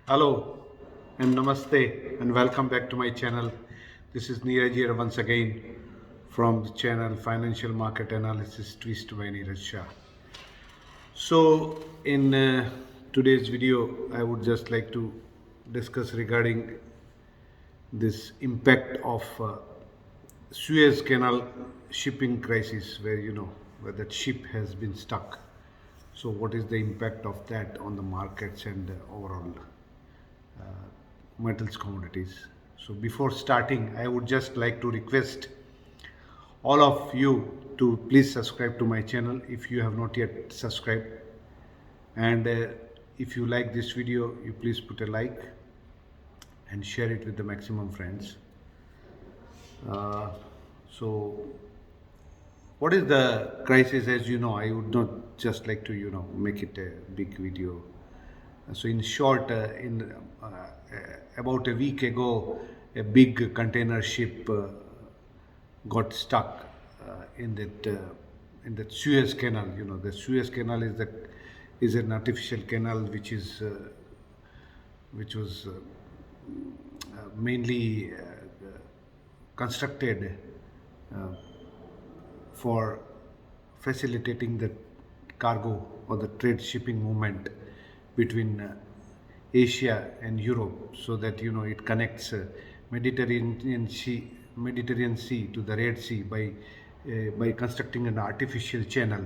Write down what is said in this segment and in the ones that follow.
Hello and namaste and welcome back to my channel. This is Neeraj here once again from the channel Financial Market Analysis Twist by Neeraj Shah. So, in today's video, I would just like to discuss regarding this impact of Suez Canal shipping crisis, where that ship has been stuck. So, what is the impact of that on the markets and overall metals commodities? So, before starting, I would just like to request all of you to please subscribe to my channel if you have not yet subscribed, and if you like this video, you please put a like and share it with the maximum friends. So what is the crisis? As you know, I would not just like to make it a big video. So in short, in about a week ago, a big container ship got stuck in that Suez Canal. The Suez Canal is an artificial canal which was mainly constructed uh, for facilitating the cargo or the trade shipping movement between Asia and Europe, so that it connects Mediterranean Sea to the Red Sea by constructing an artificial channel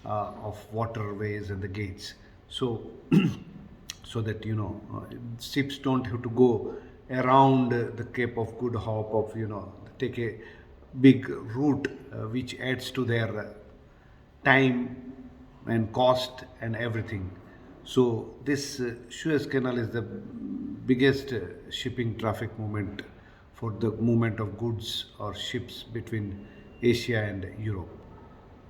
of waterways and the gates. So so that ships don't have to go around the Cape of Good Hope, of take a big route which adds to their time and cost and everything. So this Suez Canal is the biggest shipping traffic movement for the movement of goods or ships between Asia and Europe.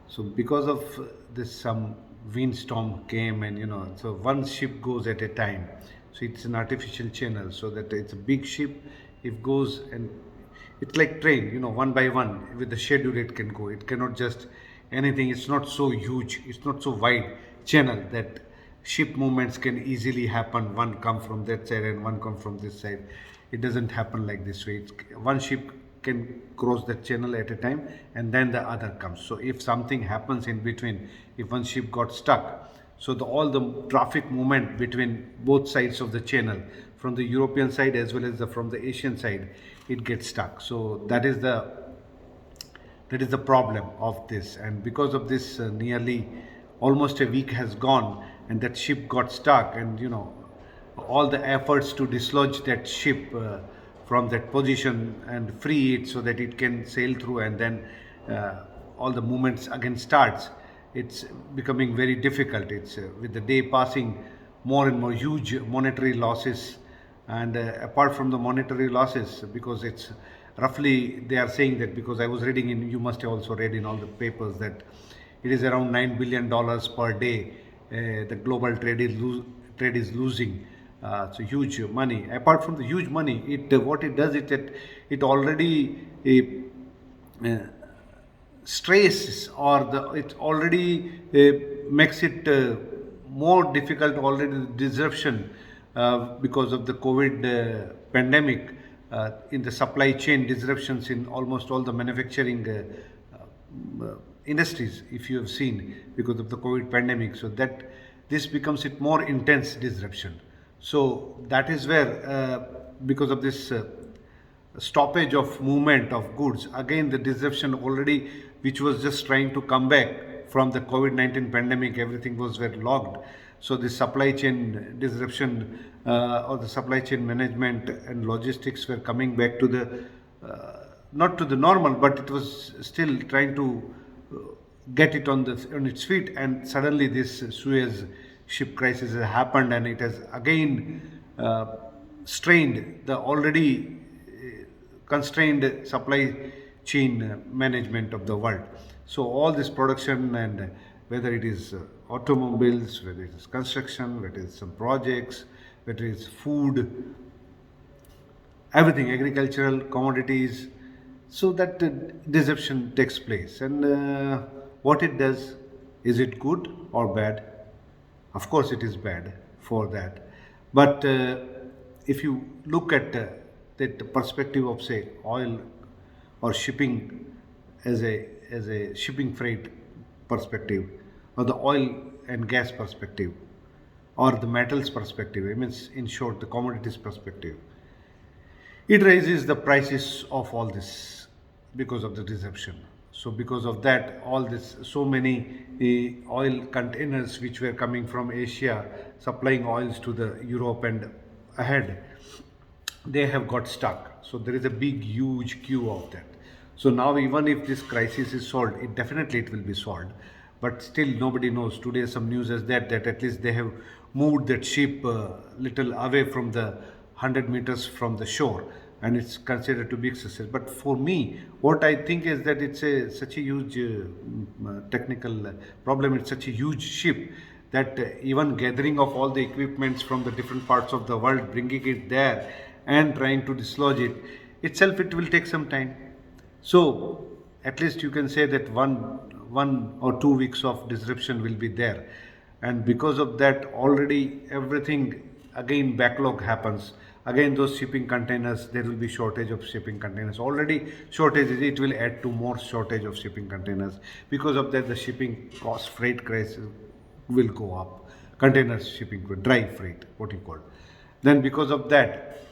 So because of this, some windstorm came, and so one ship goes at a time. So it's an artificial channel, so that it's a big ship. If goes, and it's like train, one by one with the schedule it can go. It cannot just anything. It's not so huge. It's not so wide channel that ship movements can easily happen. One come from that side and one come from this side. It doesn't happen like this way. One ship can cross that channel at a time, and then the other comes. So if something happens in between, if one ship got stuck, so all the traffic movement between both sides of the channel, from the European side as well as from the Asian side, it gets stuck. So that is the problem of this. And because of this, nearly almost a week has gone, and that ship got stuck, and all the efforts to dislodge that ship from that position and free it so that it can sail through, and then all the movements again starts, it's becoming very difficult. It's with the day passing, more and more huge monetary losses. And apart from the monetary losses, because it's roughly, they are saying that, because I was reading in, you must have also read in all the papers, that it is around $9 billion per day the global trade is losing. So huge money. Apart from the huge money, what it does, it already stress, or it already makes it more difficult already, the disruption because of the COVID pandemic, in the supply chain disruptions in almost all the manufacturing industries, if you have seen, because of the COVID pandemic. So that this becomes it more intense disruption. So that is where, because of this stoppage of movement of goods, again the disruption already, which was just trying to come back from the COVID-19 pandemic, everything was very locked. So the supply chain disruption, or the supply chain management and logistics were coming back to the not to the normal, but it was still trying to get it on its feet. And suddenly this Suez ship crisis has happened, and it has again strained the already constrained supply chain management of the world. So all this production, and whether it is automobiles, whether it is construction, whether it is some projects, whether it is food, everything, agricultural commodities, so that deception takes place. And what it does, is it good or bad? Of course it is bad for that. But if you look at that perspective of say oil or shipping as a shipping freight perspective, or the oil and gas perspective, or the metals perspective, I mean in short the commodities perspective, it raises the prices of all this because of the disruption. So because of that, all this, so many oil containers which were coming from Asia supplying oils to the Europe and ahead, they have got stuck. So there is a big huge queue of that. So now even if this crisis is solved, it definitely it will be solved, but still nobody knows. Today some news is that at least they have moved that ship little away from the 100 meters from the shore, and it's considered to be a success. But for me, what I think is that it's such a huge technical problem. It's such a huge ship that even gathering of all the equipments from the different parts of the world, bringing it there and trying to dislodge it itself, it will take some time. So at least you can say that one or 2 weeks of disruption will be there, and because of that already everything again backlog happens. Again those shipping containers, there will be shortage of shipping containers. Already shortages, it will add to more shortage of shipping containers. Because of that the shipping cost, freight crisis will go up. Container shipping, dry freight, what you call. Then because of that,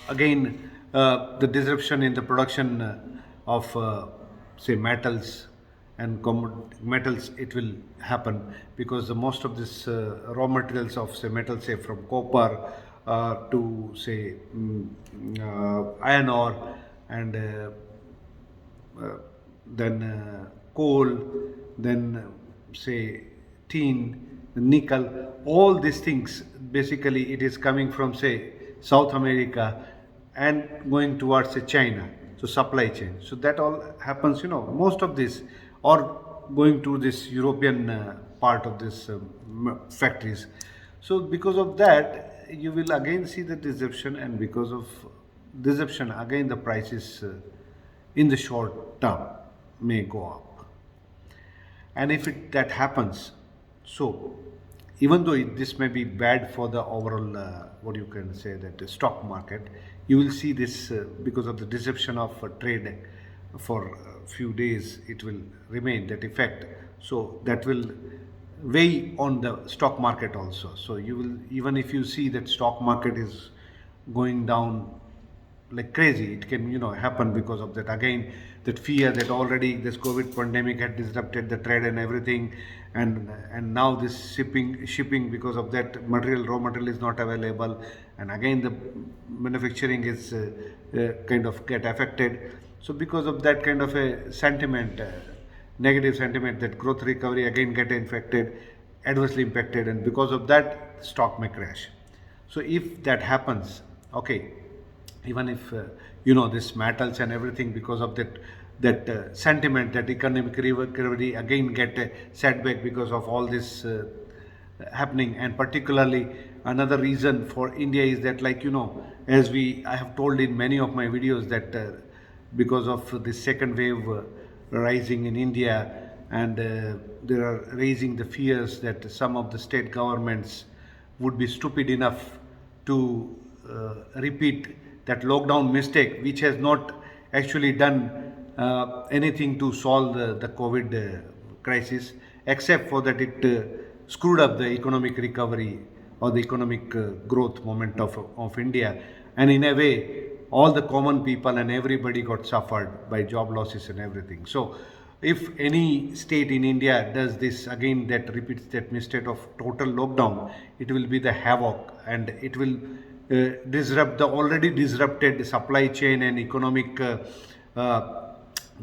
again the disruption in the production of say metals and metals, it will happen because the most of this raw materials of say metals, say from copper to say iron ore, and then coal, then say tin, nickel, all these things basically it is coming from say South America and going towards say China. So supply chain. So that all happens, most of this, or going to this European part of this factories. So because of that, you will again see the disruption, and because of disruption, again the prices in the short term may go up. And if that happens, so even though this may be bad for the overall, what you can say, that the stock market, you will see this because of the disruption of trade for a few days, it will remain that effect. So that will weigh on the stock market also. So you will, even if you see that stock market is going down like crazy, it can happen because of that, again that fear that already this COVID pandemic had disrupted the trade and everything, and now this shipping because of that raw material is not available, and again the manufacturing is kind of get affected. So because of that kind of a sentiment, negative sentiment, that growth recovery again get infected, adversely impacted, and because of that stock may crash. So if that happens, okay, even if this metals and everything, because of that sentiment, that economic recovery again get a setback because of all this happening. And particularly another reason for India is that, like as I have told in many of my videos, that because of the second wave rising in India, and they are raising the fears that some of the state governments would be stupid enough to repeat that lockdown mistake, which has not actually done anything to solve the COVID crisis, except for that it screwed up the economic recovery or the economic growth moment of India. And in a way, all the common people and everybody got suffered by job losses and everything. So if any state in India does this again, that repeats that mistake of total lockdown, it will be the havoc, and it will disrupt the already disrupted supply chain and economic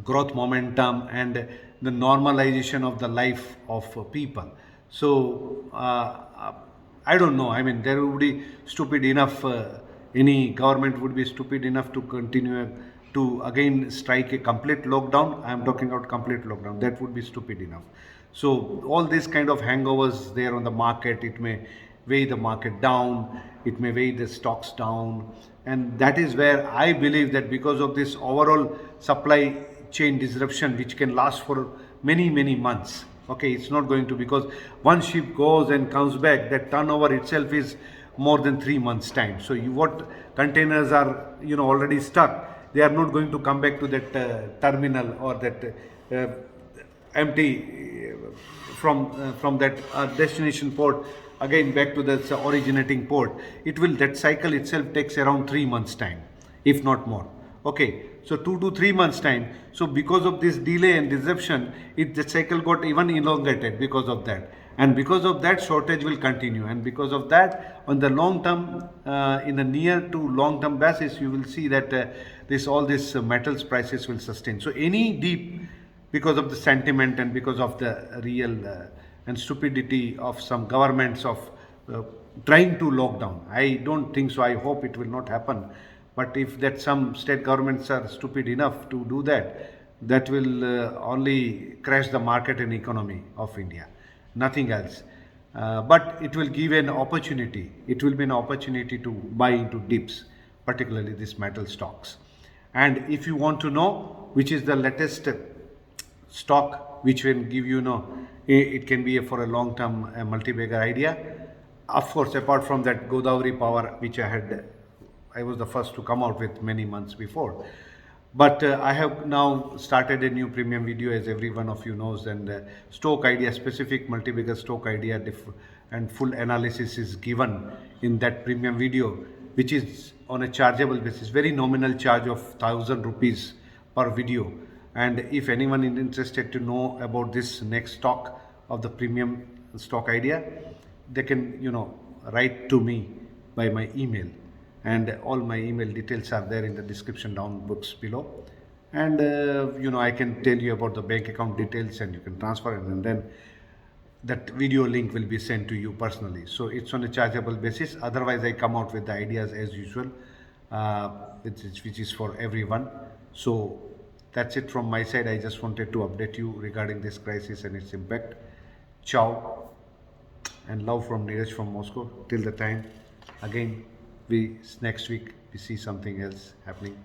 growth momentum, and the normalization of the life of people. So I don't know. I mean, there would be stupid enough. Any government would be stupid enough to continue to again strike a complete lockdown. I am talking about complete lockdown. That would be stupid enough. So all these kind of hangovers there on the market, it may weigh the market down, it may weigh the stocks down, and that is where I believe that because of this overall supply chain disruption, which can last for many months, Okay, it's not going to, because one ship goes and comes back, that turnover itself is more than 3 months time. So you, what containers are, already stuck, they are not going to come back to that terminal or that uh, empty from that destination port again back to the originating port. It will, that cycle itself takes around 3 months time, if not more. Okay, so 2 to 3 months time. So because of this delay and disruption, the cycle got even elongated because of that, and because of that shortage will continue, and because of that on the long term, in a near to long term basis, you will see that this all these metals prices will sustain. So any deep, because of the sentiment and because of the real and stupidity of some governments of uh, trying to lock down. I don't think so. I hope it will not happen. But if that some state governments are stupid enough to do that, that will only crash the market and economy of India, nothing else. But it will give an opportunity. It will be an opportunity to buy into dips, particularly these metal stocks. And if you want to know which is the latest stock which will give you, it can be for a long term multi-bagger idea. Of course, apart from that Godavari power, which I was the first to come out with many months before. But I have now started a new premium video, as every one of you knows, and stock idea, specific multi-bagger stock idea, and full analysis is given in that premium video, which is on a chargeable basis, very nominal charge of 1,000 rupees per video. And if anyone is interested to know about this next stock of the premium stock idea, they can, write to me by my email, and all my email details are there in the description down box below. And I can tell you about the bank account details, and you can transfer it, and then that video link will be sent to you personally. So it's on a chargeable basis. Otherwise, I come out with the ideas as usual, which is for everyone. So that's it from my side. I just wanted to update you regarding this crisis and its impact. Ciao, and love from Neeraj from Moscow. Till the time, again, next week we see something else happening.